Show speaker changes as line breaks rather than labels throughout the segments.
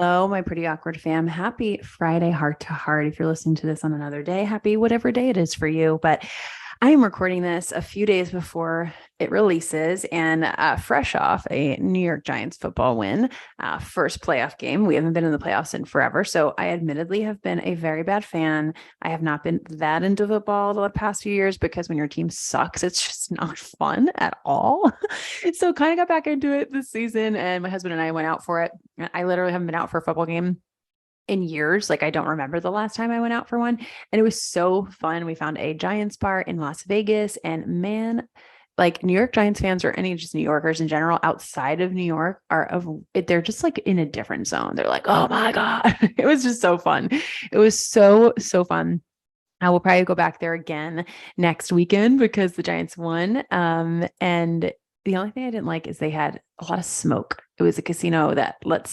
Hello, my pretty awkward fam. Happy Friday, heart to heart. If you're listening to this on another day, happy whatever day it is for you. But I am recording this a few days before it releases and fresh off a New York Giants football win, first playoff game. We haven't been in the playoffs in forever. So I admittedly have been a very bad fan. I have not been that into football the past few years because when your team sucks, it's just not fun at all. So kind of got back into it this season and my husband and I went out for it. I literally haven't been out for a football game in years. Like I don't remember the last time I went out for one. And it was so fun. We found a Giants bar in Las Vegas and man, like New York Giants fans or any just New Yorkers in general outside of New York they're just like in a different zone. They're like, oh my God. It was just so fun. It was so fun. I will probably go back there again next weekend because the Giants won. And the only thing I didn't like is they had a lot of smoke. It was a casino that let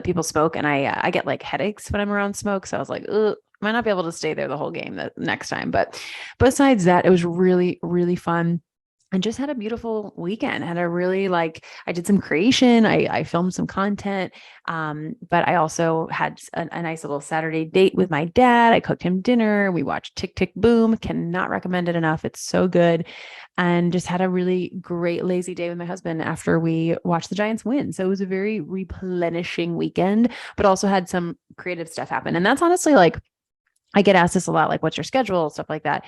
people smoke. And I get like headaches when I'm around smoke. So I was like, ugh, might not be able to stay there the whole game the next time. But besides that, it was really, really fun and just had a beautiful weekend. Had a really I did some creation. I filmed some content. But I also had a nice little Saturday date with my dad. I cooked him dinner. We watched Tick Tick Boom. Cannot recommend it enough. It's so good. And just had a really great lazy day with my husband after we watched the Giants win. So it was a very replenishing weekend, but also had some creative stuff happen. And that's honestly I get asked this a lot, like, what's your schedule, stuff like that.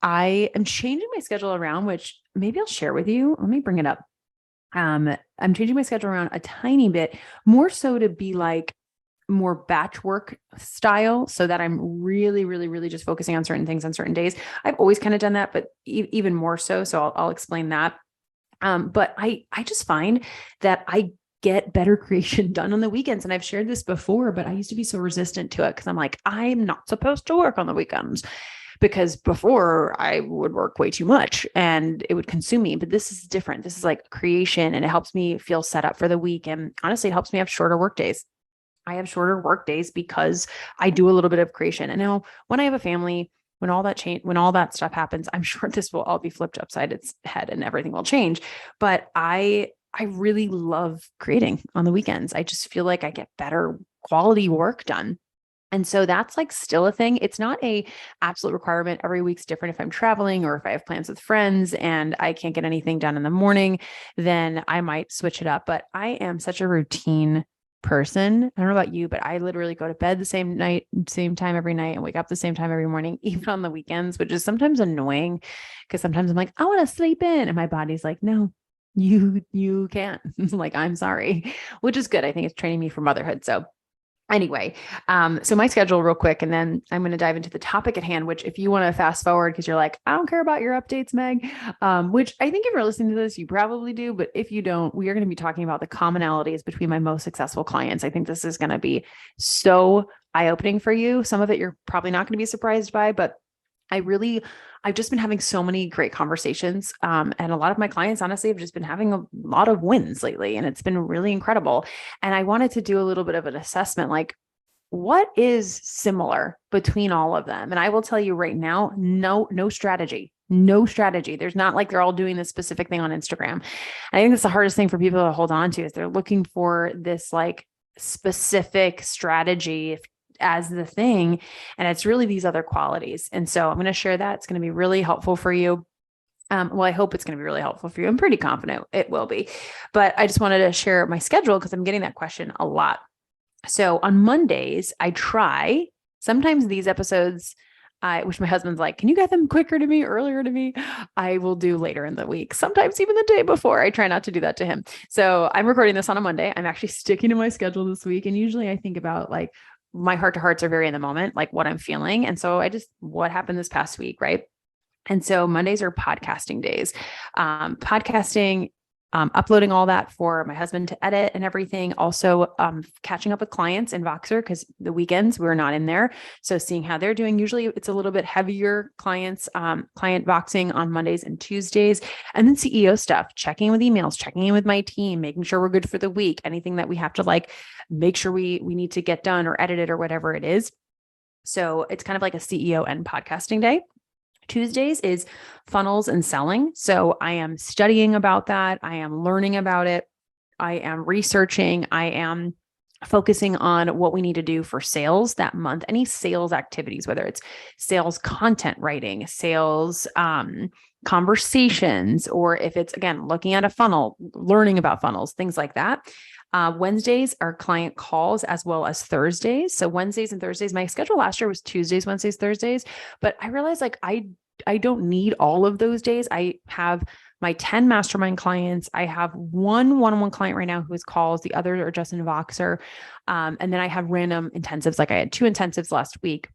I am changing my schedule around, which maybe I'll share with you. Let me bring it up. I'm changing my schedule around a tiny bit, more so to be like more batch work style so that I'm really, really, really just focusing on certain things on certain days. I've always kind of done that, but even more so. So I'll explain that. But I just find that I get better creation done on the weekends. And I've shared this before, but I used to be so resistant to it because I'm like, I'm not supposed to work on the weekends because before I would work way too much and it would consume me. But this is different. This is like creation and it helps me feel set up for the week. And honestly, it helps me have shorter work days. I have shorter work days because I do a little bit of creation. And now when I have a family, when all that stuff happens, I'm sure this will all be flipped upside its head and everything will change. But I really love creating on the weekends. I just feel like I get better quality work done. And so that's like still a thing. It's not a absolute requirement. Every week's different. If I'm traveling or if I have plans with friends and I can't get anything done in the morning, then I might switch it up. But I am such a routine person. I don't know about you, but I literally go to bed the same time every night and wake up the same time every morning, even on the weekends, which is sometimes annoying because sometimes I'm like, I want to sleep in. And my body's like, no, you can't. Like, I'm sorry, which is good. I think it's training me for motherhood. So anyway, so my schedule real quick, and then I'm going to dive into the topic at hand, which if you want to fast forward, because you're like, I don't care about your updates, Meg, which I think if you're listening to this, you probably do. But if you don't, we are going to be talking about the commonalities between my most successful clients. I think this is going to be so eye-opening for you. Some of it you're probably not going to be surprised by, but I've just been having so many great conversations. And a lot of my clients, honestly, have just been having a lot of wins lately, and it's been really incredible. And I wanted to do a little bit of an assessment, like what is similar between all of them? And I will tell you right now, no strategy. No strategy. There's not like they're all doing this specific thing on Instagram. I think that's the hardest thing for people to hold on to is they're looking for this like specific strategy as the thing. And it's really these other qualities. And so I'm going to share that. It's going to be really helpful for you. Well, I hope it's going to be really helpful for you. I'm pretty confident it will be, but I just wanted to share my schedule because I'm getting that question a lot. So on Mondays, I try sometimes these episodes, which my husband's like, can you get them quicker to me, earlier to me? I will do later in the week, sometimes even the day before. I try not to do that to him. So I'm recording this on a Monday. I'm actually sticking to my schedule this week. And usually I think about like, my heart to hearts are very in the moment, like what I'm feeling. And so what happened this past week, right? And so Mondays are podcasting days. Podcasting, uploading all that for my husband to edit and everything. Also, catching up with clients in Voxer because the weekends we're not in there. So seeing how they're doing. Usually it's a little bit heavier client Voxing on Mondays and Tuesdays. And then CEO stuff, checking with emails, checking in with my team, making sure we're good for the week. Anything that we have to like make sure we need to get done or edit it or whatever it is. So it's kind of like a CEO and podcasting day. Tuesdays is funnels and selling. So I am studying about that. I am learning about it. I am researching. I am focusing on what we need to do for sales that month, any sales activities, whether it's sales content writing, sales conversations, or if it's, again, looking at a funnel, learning about funnels, things like that. Wednesdays are client calls as well as Thursdays. So Wednesdays and Thursdays, my schedule last year was Tuesdays, Wednesdays, Thursdays, but I realized like I don't need all of those days. I have my 10 mastermind clients. I have one one-on-one client right now who is calls. The others are just in Voxer. And then I have random intensives. Like I had 2 intensives last week.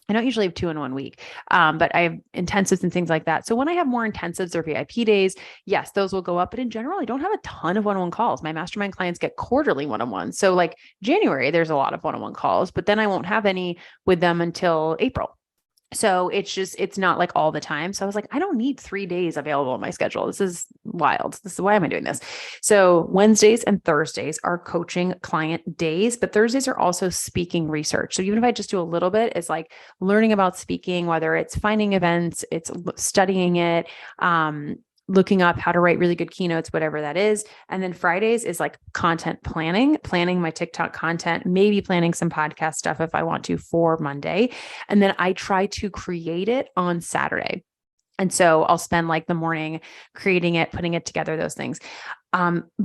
I don't usually have 2 in 1 week, but I have intensives and things like that. So when I have more intensives or VIP days, yes, those will go up. But in general, I don't have a ton of one-on-one calls. My mastermind clients get quarterly one-on-ones. So like January, there's a lot of one-on-one calls, but then I won't have any with them until April. So it's not like all the time. So I was like, I don't need 3 days available in my schedule. This is wild. Why am I doing this? So Wednesdays and Thursdays are coaching client days, but Thursdays are also speaking research. So even if I just do a little bit, it's like learning about speaking, whether it's finding events, it's studying it, looking up how to write really good keynotes, whatever that is. And then Fridays is like content planning my TikTok content, maybe planning some podcast stuff if I want to for Monday. And then I try to create it on Saturday. And so I'll spend like the morning creating it, putting it together, those things.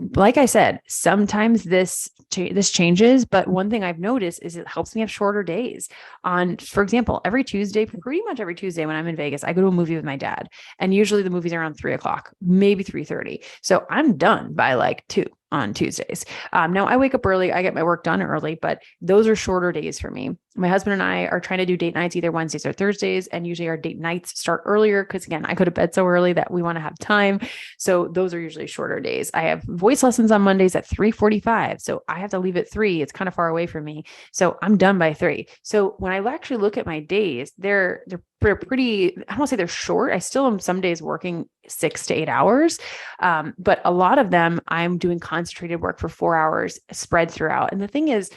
Like I said, sometimes this changes, but one thing I've noticed is it helps me have shorter days. For example, pretty much every Tuesday when I'm in Vegas, I go to a movie with my dad, and usually the movie's around 3:00, maybe 3:30. So I'm done by like 2 on Tuesdays. Now I wake up early, I get my work done early, but those are shorter days for me. My husband and I are trying to do date nights either Wednesdays or Thursdays, and usually our date nights start earlier because, again, I go to bed so early that we want to have time. So those are usually shorter days. I have voice lessons on Mondays at 3:45. So I have to leave at 3. It's kind of far away from me. So I'm done by 3. So when I actually look at my days, they're pretty, I don't want to say they're short. I still am some days working 6 to 8 hours. But a lot of them I'm doing concentrated work for 4 hours spread throughout. And the thing is,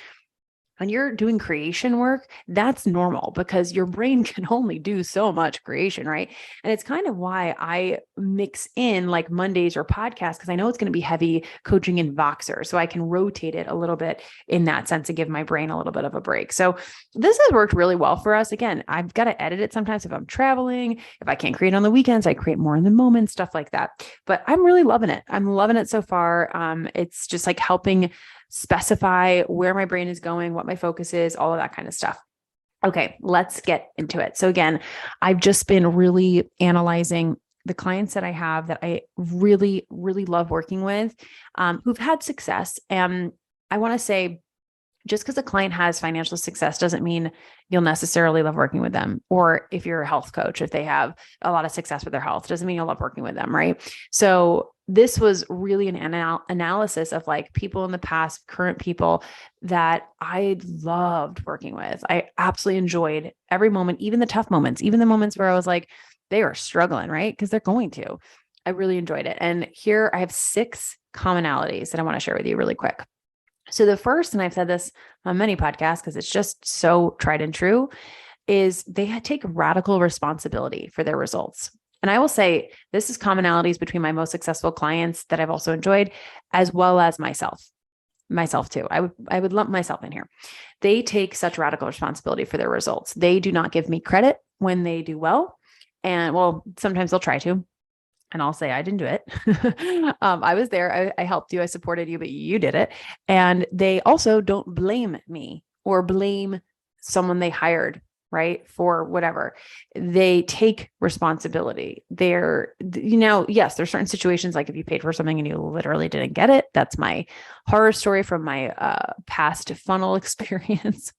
when you're doing creation work, that's normal because your brain can only do so much creation, right? And it's kind of why I mix in like Mondays or podcasts, because I know it's going to be heavy coaching in Voxer. So I can rotate it a little bit in that sense to give my brain a little bit of a break. So this has worked really well for us. Again, I've got to edit it sometimes if I'm traveling. If I can't create on the weekends, I create more in the moment, stuff like that. But I'm really loving it. I'm loving it so far. It's just like helping specify where my brain is going, what my focus is, all of that kind of stuff. Okay, let's get into it. So again, I've just been really analyzing the clients that I have that I really, really love working with, who've had success. And I want to say, just because a client has financial success doesn't mean you'll necessarily love working with them. Or if you're a health coach, if they have a lot of success with their health, doesn't mean you'll love working with them, right? So this was really an analysis of like people in the past, current people that I loved working with. I absolutely enjoyed every moment, even the tough moments, even the moments where I was like, they are struggling, right? Because they're going to. I really enjoyed it. And here I have 6 commonalities that I want to share with you really quick. So the first, and I've said this on many podcasts because it's just so tried and true, is they take radical responsibility for their results. And I will say this is commonalities between my most successful clients that I've also enjoyed, as well as myself too. I would lump myself in here. They take such radical responsibility for their results. They do not give me credit when they do well. And well, sometimes they'll try to. And I'll say, I didn't do it. I was there. I helped you. I supported you, but you did it. And they also don't blame me or blame someone they hired, right? For whatever. They take responsibility. Yes, there's certain situations like if you paid for something and you literally didn't get it. That's my horror story from my past funnel experience.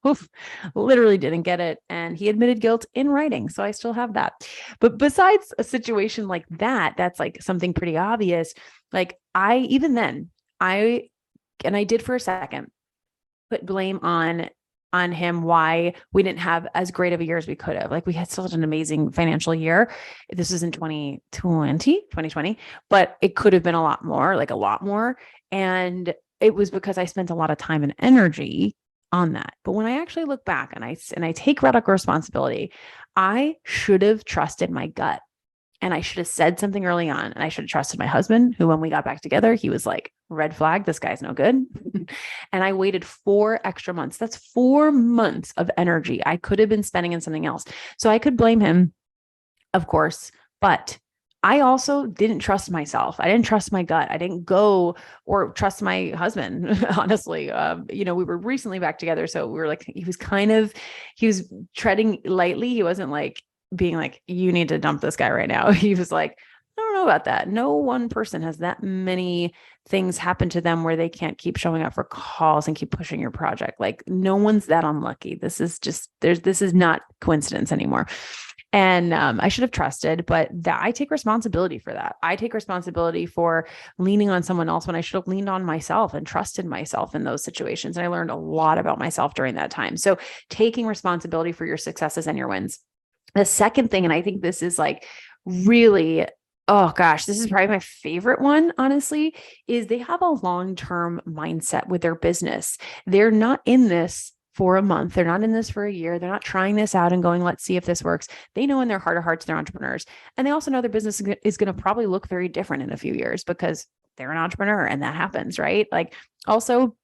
Literally didn't get it. And he admitted guilt in writing. So I still have that. But besides a situation like that, that's like something pretty obvious. Like I did for a second, put blame on him why we didn't have as great of a year as we could have. Like we had such an amazing financial year. This was in 2020, but it could have been a lot more. And it was because I spent a lot of time and energy on that. But when I actually look back and I take radical responsibility, I should have trusted my gut. And I should have said something early on, and I should have trusted my husband, who, when we got back together, he was like, red flag, this guy's no good. And I waited 4 extra months. That's 4 months of energy I could have been spending in something else. So I could blame him, of course, but I also didn't trust myself. I didn't trust my gut. I didn't go or trust my husband, honestly. We were recently back together. So we were like, he was treading lightly. He wasn't like being like, you need to dump this guy right now. He was like, I don't know about that. No one person has that many things happen to them where they can't keep showing up for calls and keep pushing your project. Like, no one's that unlucky. This is not coincidence anymore. And I should have trusted, but I take responsibility for that. I take responsibility for leaning on someone else when I should have leaned on myself and trusted myself in those situations. And I learned a lot about myself during that time. So taking responsibility for your successes and your wins. The second thing, and I think this is like really, oh gosh, this is probably my favorite one, honestly, is they have a long-term mindset with their business. They're not in this for a month. They're not in this for a year. They're not trying this out and going, let's see if this works. They know in their heart of hearts, they're entrepreneurs. And they also know their business is going to probably look very different in a few years because they're an entrepreneur and that happens, right? Like, also,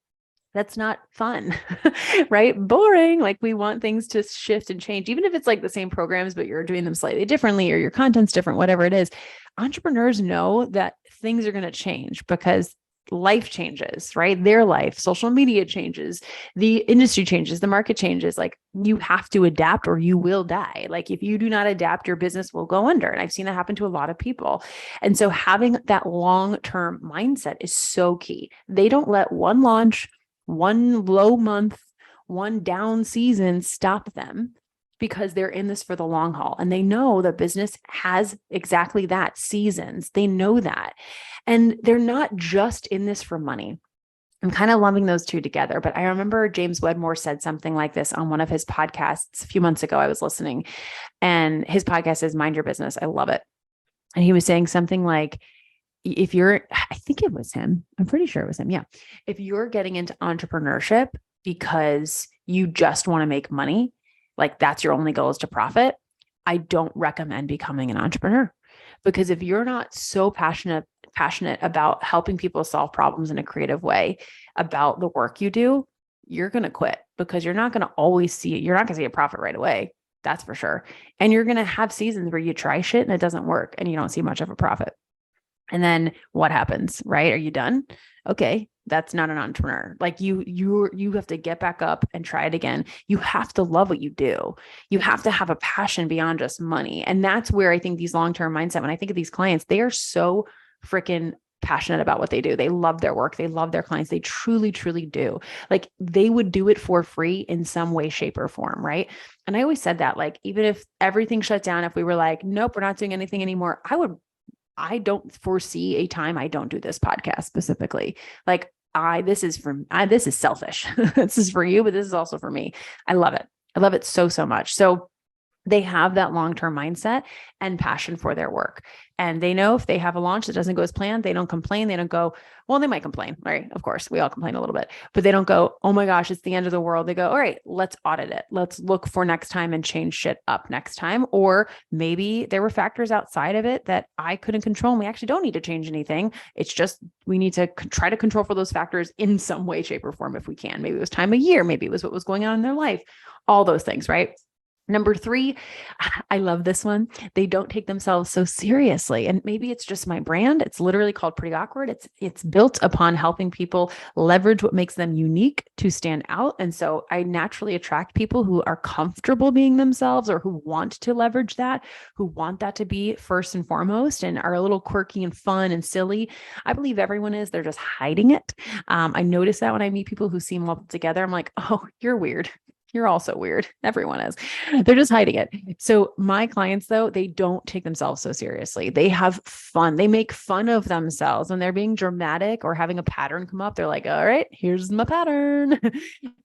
that's not fun, right? Boring. Like, we want things to shift and change, even if it's like the same programs, but you're doing them slightly differently or your content's different, whatever it is. Entrepreneurs know that things are going to change because life changes, right? Their life, social media changes, the industry changes, the market changes. Like, you have to adapt or you will die. Like, if you do not adapt, your business will go under. And I've seen that happen to a lot of people. And so having that long-term mindset is so key. They don't let one launch, one low month, one down season stop them, because they're in this for the long haul. And they know that business has exactly that, seasons. They know that. And they're not just in this for money. I'm kind of lumping those two together, but I remember James Wedmore said something like this on one of his podcasts a few months ago. I was listening, and his podcast is Mind Your Business. I love it. And he was saying something like, I think it was him. I'm pretty sure it was him. Yeah. If you're getting into entrepreneurship because you just want to make money, like that's your only goal is to profit, I don't recommend becoming an entrepreneur. Because if you're not so passionate about helping people solve problems in a creative way, about the work you do, you're going to quit, because you're not going to always you're not going to see a profit right away. That's for sure. And you're going to have seasons where you try shit and it doesn't work and you don't see much of a profit. And then what happens, right? Are you done? Okay. That's not an entrepreneur. Like, you have to get back up and try it again. You have to love what you do. You have to have a passion beyond just money. And that's where I think these long-term mindset, when I think of these clients, they are so freaking passionate about what they do. They love their work. They love their clients. They truly, truly do. Like, they would do it for free in some way, shape, or form. Right. And I always said that, like, even if everything shut down, if we were like, nope, we're not doing anything anymore, I don't foresee a time I don't do this podcast specifically. Like, this is selfish. This is for you, but this is also for me. I love it. I love it so, so much. So they have that long-term mindset and passion for their work. And they know if they have a launch that doesn't go as planned, they don't complain. They don't go, well, they might complain, right? Of course, we all complain a little bit, but they don't go, oh my gosh, it's the end of the world. They go, all right, let's audit it. Let's look for next time and change shit up next time. Or maybe there were factors outside of it that I couldn't control, and we actually don't need to change anything. It's just, we need to try to control for those factors in some way, shape, or form if we can. Maybe it was time of year. Maybe it was what was going on in their life. All those things, right? Number 3, I love this one. They don't take themselves so seriously. And maybe it's just my brand. It's literally called Pretty Awkward. It's built upon helping people leverage what makes them unique to stand out. And so I naturally attract people who are comfortable being themselves, or who want to leverage that, who want that to be first and foremost, and are a little quirky and fun and silly. I believe everyone is. They're just hiding it. I notice that when I meet people who seem well put together, I'm like, oh, you're weird. You're also weird. Everyone is. They're just hiding it. So my clients, though, they don't take themselves so seriously. They have fun. They make fun of themselves when they're being dramatic or having a pattern come up. They're like, all right, here's my pattern.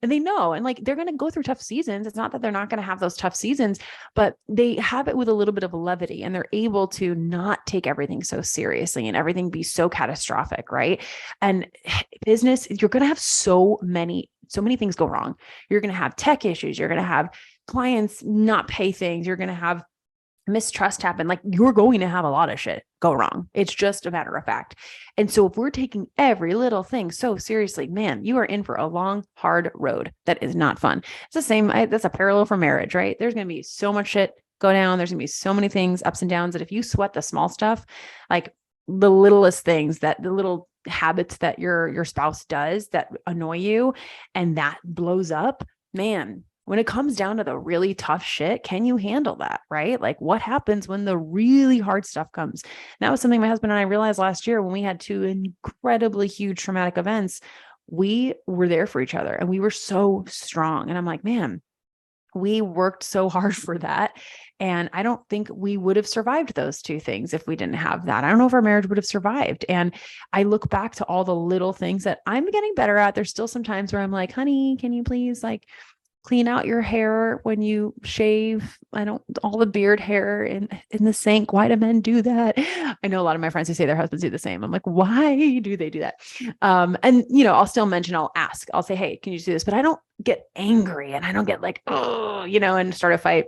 And they know, and like, they're going to go through tough seasons. It's not that they're not going to have those tough seasons, but they have it with a little bit of levity, and they're able to not take everything so seriously and everything be so catastrophic. Right. And business, you're going to have so many things go wrong. You're going to have tech issues. You're going to have clients not pay things. You're going to have mistrust happen, like you're going to have a lot of shit go wrong. It's just a matter of fact. And so if we're taking every little thing so seriously, man, you are in for a long, hard road. That is not fun. It's the same. That's a parallel for marriage, right? There's going to be so much shit go down. There's going to be so many things, ups and downs, that if you sweat the small stuff, like the littlest things, that the little habits that your spouse does that annoy you and that blows up, man, when it comes down to the really tough shit, can you handle that? Right? Like what happens when the really hard stuff comes? And that was something my husband and I realized last year when we had two incredibly huge traumatic events. We were there for each other and we were so strong. And I'm like, man, we worked so hard for that. And I don't think we would have survived those two things if we didn't have that. I don't know if our marriage would have survived. And I look back to all the little things that I'm getting better at. There's still some times where I'm like, honey, can you please like clean out your hair when you shave? I don't, all the beard hair in the sink. Why do men do that? I know a lot of my friends who say their husbands do the same. I'm like, why do they do that? And I'll still mention, I'll ask, I'll say, hey, can you do this? But I don't get angry and I don't get like, oh, and start a fight.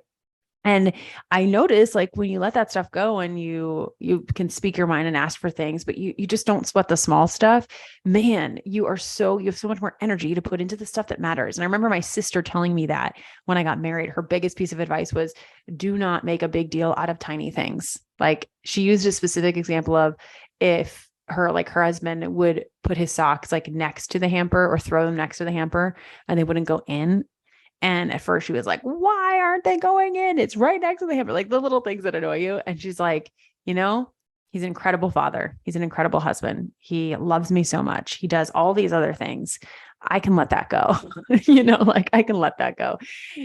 And I notice like when you let that stuff go and you can speak your mind and ask for things, but you just don't sweat the small stuff, man, you have so much more energy to put into the stuff that matters. And I remember my sister telling me that when I got married, her biggest piece of advice was do not make a big deal out of tiny things. Like she used a specific example of if her husband would put his socks like next to the hamper or throw them next to the hamper and they wouldn't go in. And at first she was like, why aren't they going in? It's right next to the hamper, like the little things that annoy you. And she's like, he's an incredible father. He's an incredible husband. He loves me so much. He does all these other things. I can let that go. I can let that go.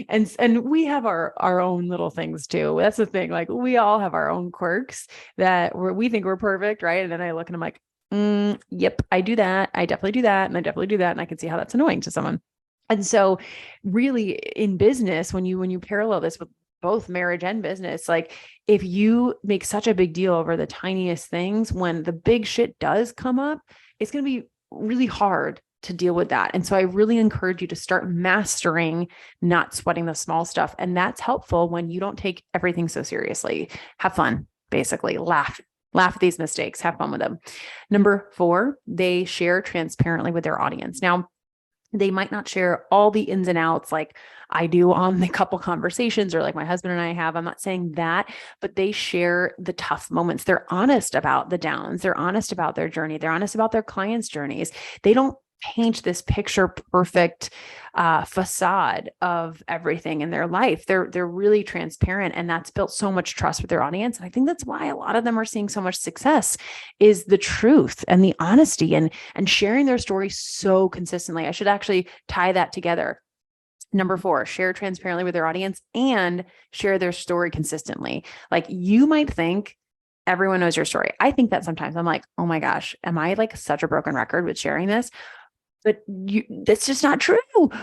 And we have our own little things too. That's the thing. Like we all have our own quirks that we think we're perfect. Right. And then I look and I'm like, yep, I do that. I definitely do that. And I definitely do that. And I can see how that's annoying to someone. And so really in business, when you parallel this with both marriage and business, like if you make such a big deal over the tiniest things, when the big shit does come up, it's going to be really hard to deal with that. And so I really encourage you to start mastering not sweating the small stuff. And that's helpful when you don't take everything so seriously. Have fun, basically. Laugh at these mistakes, have fun with them. Number 4, they share transparently with their audience. Now, they might not share all the ins and outs like I do on the couple conversations or like my husband and I have. I'm not saying that, but they share the tough moments. They're honest about the downs. They're honest about their journey. They're honest about their clients' journeys. They don't paint this picture perfect facade of everything in their life. They're really transparent, and that's built so much trust with their audience. And I think that's why a lot of them are seeing so much success is the truth and the honesty and sharing their story so consistently. I should actually tie that together. Number 4, share transparently with their audience and share their story consistently. Like you might think everyone knows your story. I think that sometimes I'm like, oh my gosh, am I like such a broken record with sharing this? But that's just not true.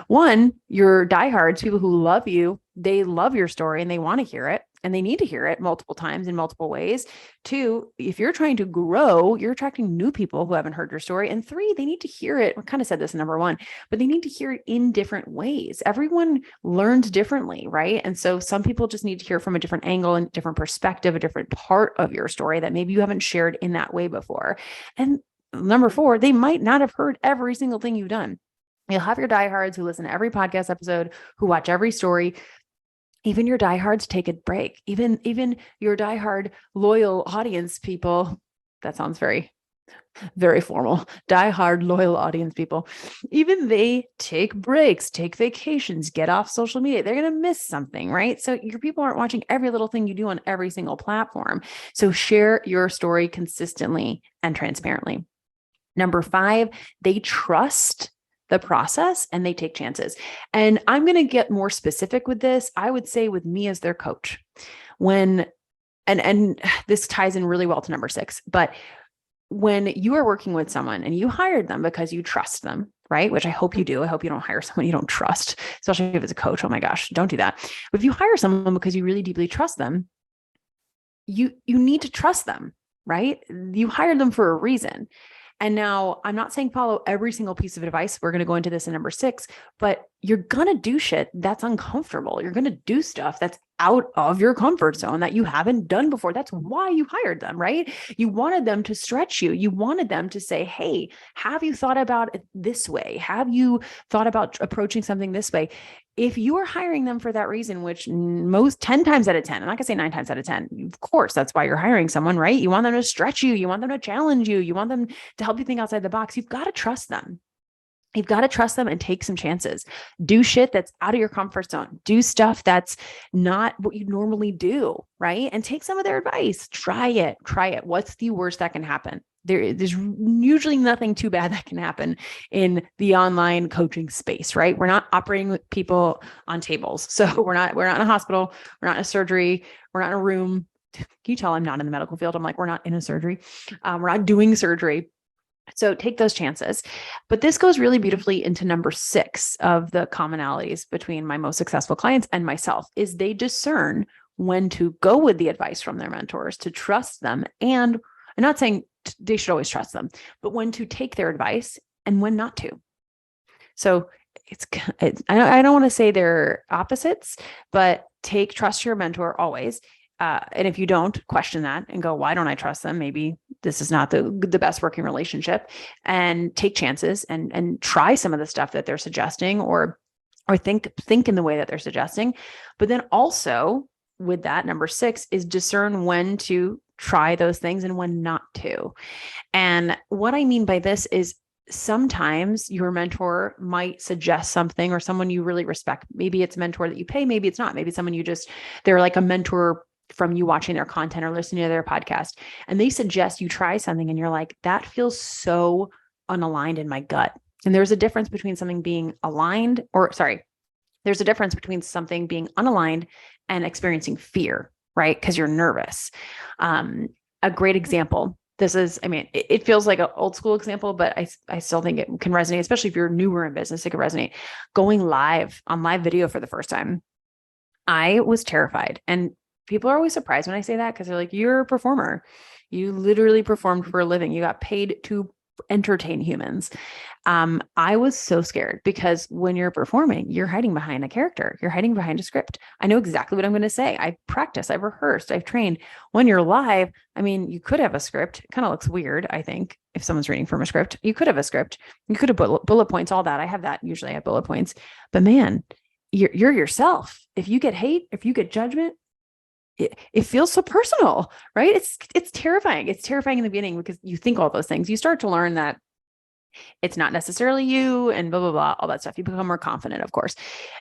One, your diehards, people who love you, they love your story and they want to hear it and they need to hear it multiple times in multiple ways. 2, if you're trying to grow, you're attracting new people who haven't heard your story. And 3, they need to hear it. I kind of said this in number 1, but they need to hear it in different ways. Everyone learns differently, right? And so some people just need to hear from a different angle and different perspective, a different part of your story that maybe you haven't shared in that way before. And number 4, they might not have heard every single thing you've done. You'll have your diehards who listen to every podcast episode, who watch every story. Even your diehards take a break. Even your diehard loyal audience people, that sounds very, very formal. Diehard loyal audience people, even they take breaks, take vacations, get off social media. They're going to miss something, right? So your people aren't watching every little thing you do on every single platform. So share your story consistently and transparently. Number 5, they trust the process and they take chances. And I'm going to get more specific with this. I would say with me as their coach, and this ties in really well to number 6, but when you are working with someone and you hired them because you trust them, right? Which I hope you do. I hope you don't hire someone you don't trust, especially if it's a coach. Oh my gosh, don't do that. But if you hire someone because you really deeply trust them, you need to trust them, right? You hired them for a reason. And now I'm not saying follow every single piece of advice. We're going to go into this in number 6, but you're going to do shit that's uncomfortable. You're going to do stuff that's out of your comfort zone that you haven't done before. That's why you hired them, right? You wanted them to stretch you. You wanted them to say, hey, have you thought about it this way? Have you thought about approaching something this way? If you are hiring them for that reason, which most 10 times out of 10, I'm not gonna say 9 times out of 10, of course, that's why you're hiring someone, right? You want them to stretch you. You want them to challenge you. You want them to help you think outside the box. You've got to trust them. You've got to trust them and take some chances. Do shit that's out of your comfort zone. Do stuff that's not what you normally do, right? And take some of their advice. Try it. Try it. What's the worst that can happen? There's usually nothing too bad that can happen in the online coaching space, right? We're not operating with people on tables. So we're not in a hospital. We're not in a surgery. We're not in a room. Can you tell I'm not in the medical field? I'm like, we're not in a surgery. We're not doing surgery. So take those chances. But this goes really beautifully into number 6 of the commonalities between my most successful clients and myself is they discern when to go with the advice from their mentors, to trust them. And I'm not saying they should always trust them, but when to take their advice and when not to. So I don't want to say they're opposites, but trust your mentor always. And if you don't, question that and go, why don't I trust them? Maybe this is not the best working relationship, and take chances and try some of the stuff that they're suggesting or think in the way that they're suggesting. But then also with that, number 6 is discern when to try those things and when not to. And what I mean by this is sometimes your mentor might suggest something, or someone you really respect. Maybe it's a mentor that you pay. Maybe it's not. Maybe someone they're like a mentor from you watching their content or listening to their podcast, and they suggest you try something and you're like, that feels so unaligned in my gut. And there's a difference between something being aligned, there's a difference between something being unaligned and experiencing fear, right? Because you're nervous. A great example, it feels like an old school example, but I still think it can resonate, especially if you're newer in business, it could resonate. Going live on live video for the first time. I was terrified, and people are always surprised when I say that because they're like, you're a performer. You literally performed for a living. You got paid to entertain humans. I was so scared because when you're performing, you're hiding behind a character. You're hiding behind a script. I know exactly what I'm going to say. I practiced, I've rehearsed, I've trained. When you're live, you could have a script. It kind of looks weird, I think, if someone's reading from a script. You could have a script. You could have bullet points, all that. I have that. Usually I have bullet points. But man, you're yourself. If you get hate, if you get judgment, it feels so personal, right? It's terrifying. It's terrifying in the beginning because you think all those things. You start to learn that it's not necessarily you and blah, blah, blah, all that stuff. You become more confident, of course.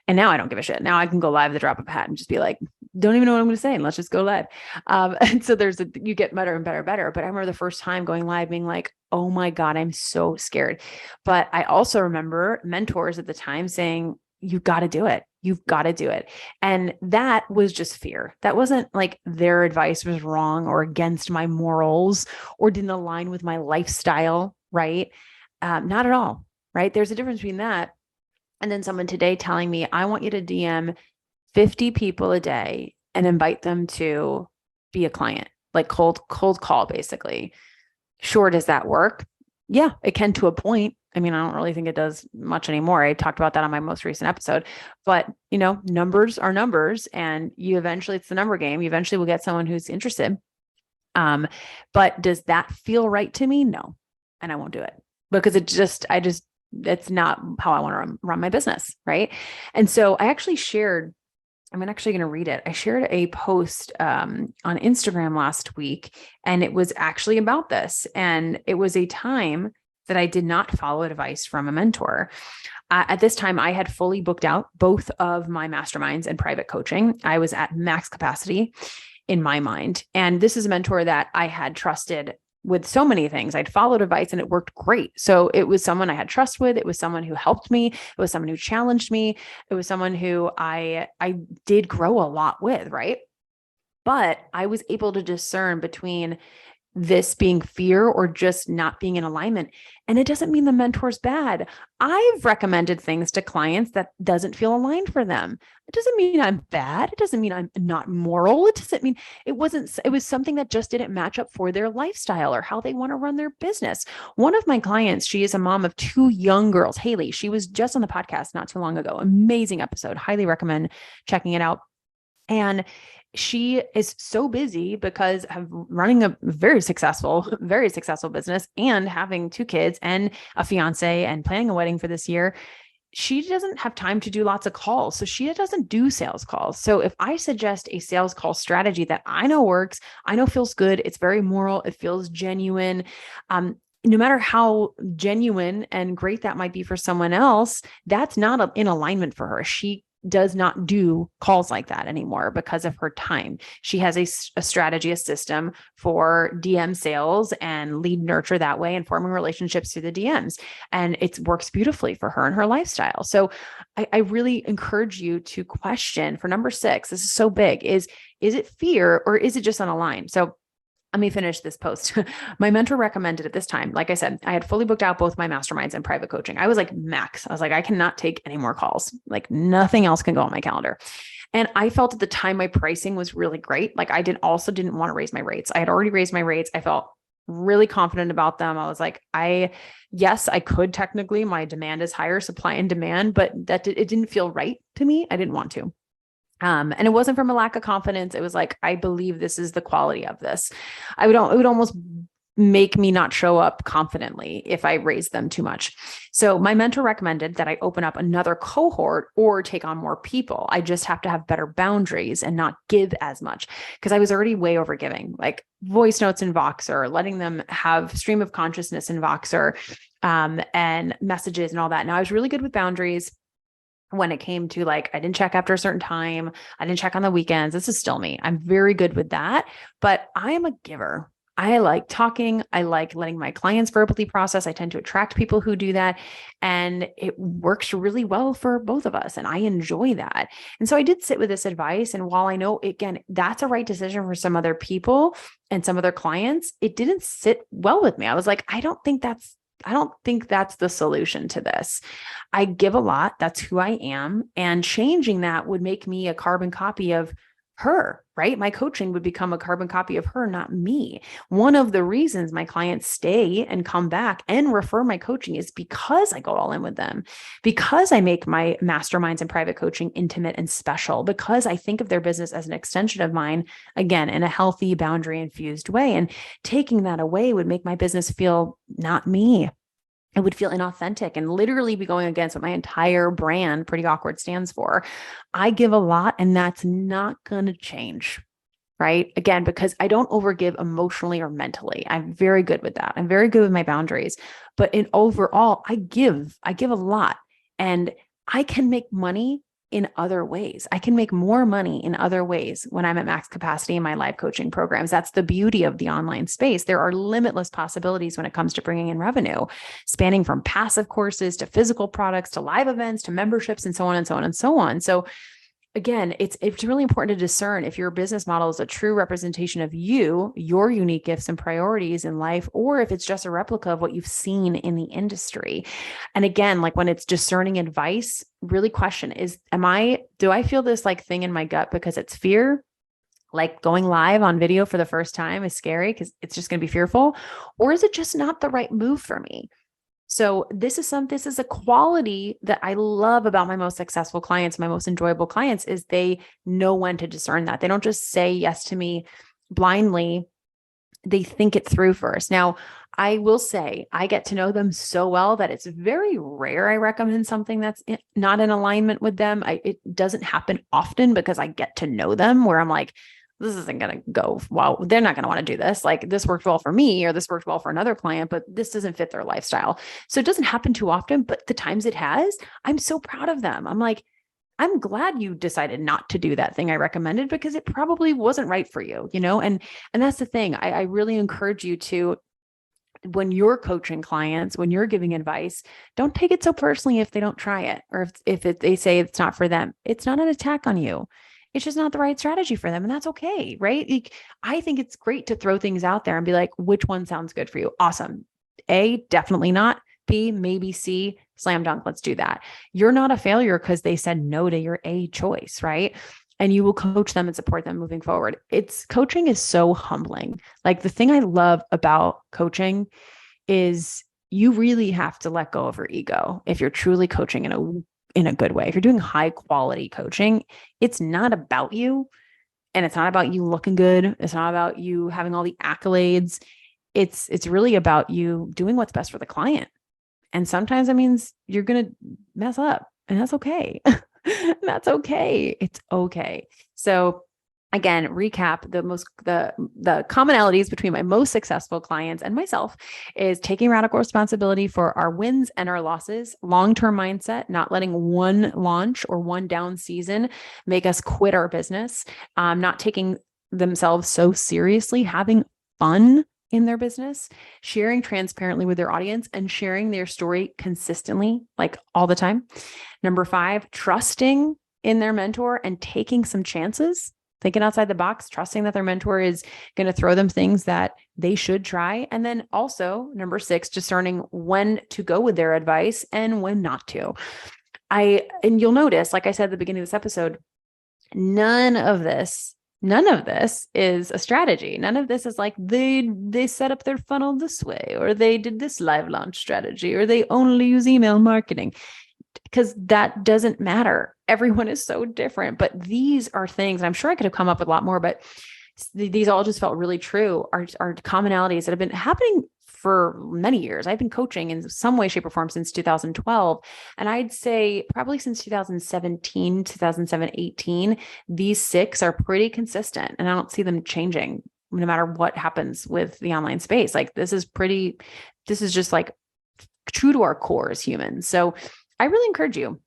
And now I don't give a shit. Now I can go live at the drop of a hat and just be like, don't even know what I'm going to say, and let's just go live. And so you get better and better and better. But I remember the first time going live being like, oh my God, I'm so scared. But I also remember mentors at the time saying, you got to do it. You've got to do it. And that was just fear. That wasn't like their advice was wrong or against my morals or didn't align with my lifestyle, right? Not at all, right? There's a difference between that and then someone today telling me, I want you to DM 50 people a day and invite them to be a client, like cold call, basically. Sure, does that work? Yeah, it can to a point. I don't really think it does much anymore. I talked about that on my most recent episode, but numbers are numbers, and it's the number game. You eventually will get someone who's interested. But does that feel right to me? No. And I won't do it because it's not how I want to run my business. Right. And so I actually shared, I'm actually going to read it. I shared a post on Instagram last week, and it was actually about this. And it was a time that I did not follow advice from a mentor. At this time, I had fully booked out both of my masterminds and private coaching. I was at max capacity in my mind. And this is a mentor that I had trusted with so many things. I'd followed advice and it worked great. So it was someone I had trust with. It was someone who helped me. It was someone who challenged me. It was someone who I did grow a lot with, right? But I was able to discern between this being fear or just not being in alignment. And it doesn't mean the mentor's bad. I've recommended things to clients that doesn't feel aligned for them. It doesn't mean I'm bad. It doesn't mean I'm not moral. It doesn't mean it was something that just didn't match up for their lifestyle or how they want to run their business. One of my clients, she is a mom of two young girls, Haley. She was just on the podcast not too long ago. Amazing episode. Highly recommend checking it out. And she is so busy because of running a very successful business and having two kids and a fiance and planning a wedding for this year. She doesn't have time to do lots of calls. So she doesn't do sales calls. So if I suggest a sales call strategy that I know works, I know feels good, it's very moral, it feels genuine, no matter how genuine and great that might be for someone else, that's not in alignment for her. She does not do calls like that anymore because of her time. She has a strategy, a system for DM sales and lead nurture that way and forming relationships through the DMs. And it works beautifully for her and her lifestyle. So I really encourage you to question for number 6, this is so big, is it fear or is it just unaligned? So let me finish this post. My mentor recommended at this time, like I said, I had fully booked out both my masterminds and private coaching. I was like max. I was like, I cannot take any more calls. Like nothing else can go on my calendar. And I felt at the time my pricing was really great. Like I didn't want to raise my rates. I had already raised my rates. I felt really confident about them. I was like, yes, I could technically, my demand is higher, supply and demand, but it didn't feel right to me. I didn't want to. And it wasn't from a lack of confidence. It was like, I believe this is the quality of this. It would almost make me not show up confidently if I raised them too much. So my mentor recommended that I open up another cohort or take on more people. I just have to have better boundaries and not give as much because I was already way over giving, like voice notes in Voxer, letting them have stream of consciousness in Voxer, and messages and all that. Now I was really good with boundaries. When it came to like, I didn't check after a certain time. I didn't check on the weekends. This is still me. I'm very good with that, but I am a giver. I like talking. I like letting my clients verbally process. I tend to attract people who do that. And it works really well for both of us. And I enjoy that. And so I did sit with this advice. And while I know, again, that's a right decision for some other people and some other clients, it didn't sit well with me. I was like, I don't think that's the solution to this. I give a lot. That's who I am. And changing that would make me a carbon copy of her, right? My coaching would become a carbon copy of her, not me. One of the reasons my clients stay and come back and refer my coaching is because I go all in with them, because I make my masterminds and private coaching intimate and special, because I think of their business as an extension of mine, again, in a healthy, boundary infused way. And taking that away would make my business feel not me. It would feel inauthentic and literally be going against what my entire brand, Pretty Awkward, stands for. I give a lot, and that's not going to change, right? Again, because I don't overgive emotionally or mentally. I'm very good with that. I'm very good with my boundaries. But in overall, I give a lot, and I can make money in other ways. I can make more money in other ways when I'm at max capacity in my live coaching programs. That's the beauty of the online space. There are limitless possibilities when it comes to bringing in revenue, spanning from passive courses to physical products, to live events, to memberships, and so on and so on and so on. So again, it's really important to discern if your business model is a true representation of you, your unique gifts and priorities in life, or if it's just a replica of what you've seen in the industry. And again, like when it's discerning advice, really question do I feel this like thing in my gut because it's fear? Like going live on video for the first time is scary because it's just going to be fearful, or is it just not the right move for me? So this is a quality that I love about my most successful clients, my most enjoyable clients, is they know when to discern that. They don't just say yes to me blindly. They think it through first. Now, I will say I get to know them so well that it's very rare I recommend something that's not in alignment with them. It doesn't happen often because I get to know them where I'm like, this isn't going to go well. They're not going to want to do this. Like this worked well for me, or this worked well for another client, but this doesn't fit their lifestyle. So it doesn't happen too often, but the times it has, I'm so proud of them. I'm like, I'm glad you decided not to do that thing I recommended because it probably wasn't right for you, and that's the thing. I really encourage you to, when you're coaching clients, when you're giving advice, don't take it so personally if they don't try it, or if they say it's not for them. It's not an attack on you. it's just not the right strategy for them. And that's okay. Right. Like, I think it's great to throw things out there and be like, which one sounds good for you? Awesome. A, definitely not. B, maybe. C, slam dunk. Let's do that. You're not a failure because they said no to your A choice. Right. And you will coach them and support them moving forward. Coaching is so humbling. Like, the thing I love about coaching is you really have to let go of your ego if you're truly coaching in a good way. If you're doing high quality coaching, it's not about you, and it's not about you looking good. It's not about you having all the accolades. It's really about you doing what's best for the client. And sometimes that means you're going to mess up, and that's okay. That's okay. It's okay. So again, recap, the commonalities between my most successful clients and myself is taking radical responsibility for our wins and our losses, long-term mindset, not letting one launch or one down season make us quit our business, not taking themselves so seriously, having fun in their business, sharing transparently with their audience, and sharing their story consistently, like all the time. Number 5, trusting in their mentor and taking some chances, thinking outside the box, trusting that their mentor is going to throw them things that they should try. And then also number 6, discerning when to go with their advice and when not to. And you'll notice, like I said at the beginning of this episode, none of this is a strategy. None of this is like they set up their funnel this way, or they did this live launch strategy, or they only use email marketing, because that doesn't matter. Everyone is so different. But these are things, and I'm sure I could have come up with a lot more, but these all just felt really true, are commonalities that have been happening for many years. I've been coaching in some way, shape, or form since 2012. And I'd say probably since 2017, 2018, these 6 are pretty consistent. And I don't see them changing no matter what happens with the online space. Like, this is just like true to our core as humans. So I really encourage you,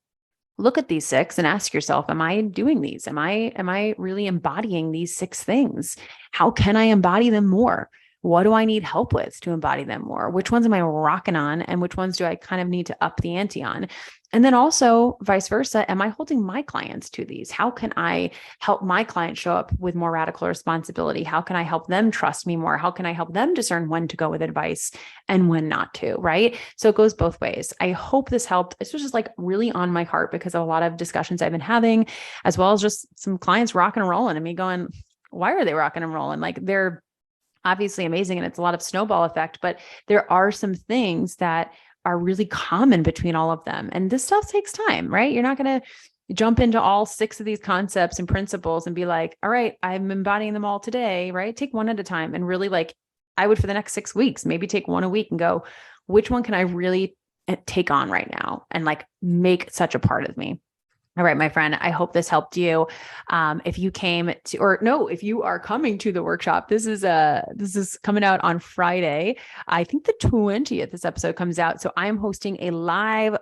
look at these 6 and ask yourself, am I doing these? Am I really embodying these 6 things? How can I embody them more? What do I need help with to embody them more? Which ones am I rocking on? And which ones do I kind of need to up the ante on? And then also vice versa, am I holding my clients to these? How can I help my clients show up with more radical responsibility? How can I help them trust me more? How can I help them discern when to go with advice and when not to, right? So it goes both ways. I hope this helped. This was just like really on my heart because of a lot of discussions I've been having, as well as just some clients rocking and rolling and me going, why are they rocking and rolling? Like, they're obviously amazing and it's a lot of snowball effect, but there are some things that are really common between all of them. And this stuff takes time, right? You're not going to jump into all 6 of these concepts and principles and be like, all right, I'm embodying them all today, right? Take one at a time. And really, like, I would, for the next 6 weeks, maybe take one a week and go, which one can I really take on right now and like make such a part of me? All right, my friend, I hope this helped you. If you are coming to the workshop, this is coming out on Friday. I think the 20th, this episode comes out. So I'm hosting a live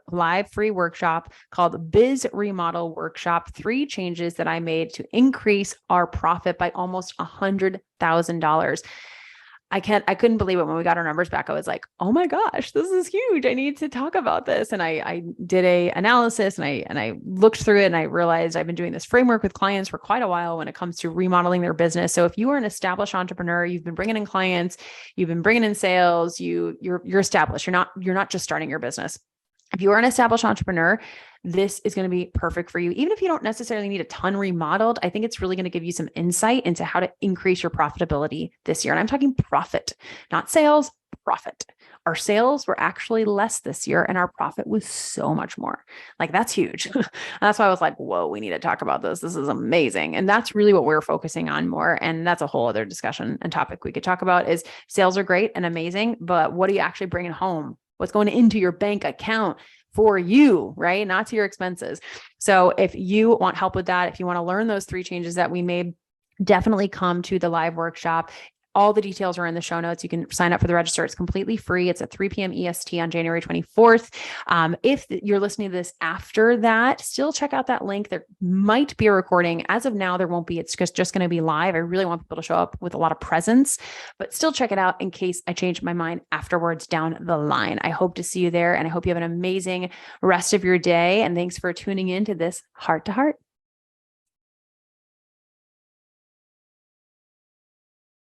free workshop called Biz Remodel Workshop, 3 changes that I made to increase our profit by almost $100,000. I couldn't believe it when we got our numbers back. I was like, oh my gosh, this is huge. I need to talk about this. And I did a analysis and I looked through it and I realized I've been doing this framework with clients for quite a while when it comes to remodeling their business. So if you are an established entrepreneur, you've been bringing in clients, you've been bringing in sales, you're established. You're not just starting your business. If you are an established entrepreneur, this is going to be perfect for you. Even if you don't necessarily need a ton remodeled, I think it's really going to give you some insight into how to increase your profitability this year. And I'm talking profit, not sales, profit. Our sales were actually less this year and our profit was so much more. Like, that's huge. That's why I was like, whoa, we need to talk about this. This is amazing. And that's really what we're focusing on more. And that's a whole other discussion and topic we could talk about. Is sales are great and amazing, but what are you actually bringing home? What's going into your bank account for you, right? Not to your expenses. So if you want help with that, if you want to learn those 3 changes that we made, definitely come to the live workshop. All the details are in the show notes. You can sign up for the register. It's completely free. It's at 3 p.m. EST on January 24th. If you're listening to this after that, still check out that link. There might be a recording. As of now, there won't be. It's just going to be live. I really want people to show up with a lot of presence, but still check it out in case I change my mind afterwards down the line. I hope to see you there, and I hope you have an amazing rest of your day. And thanks for tuning in to this Heart to Heart.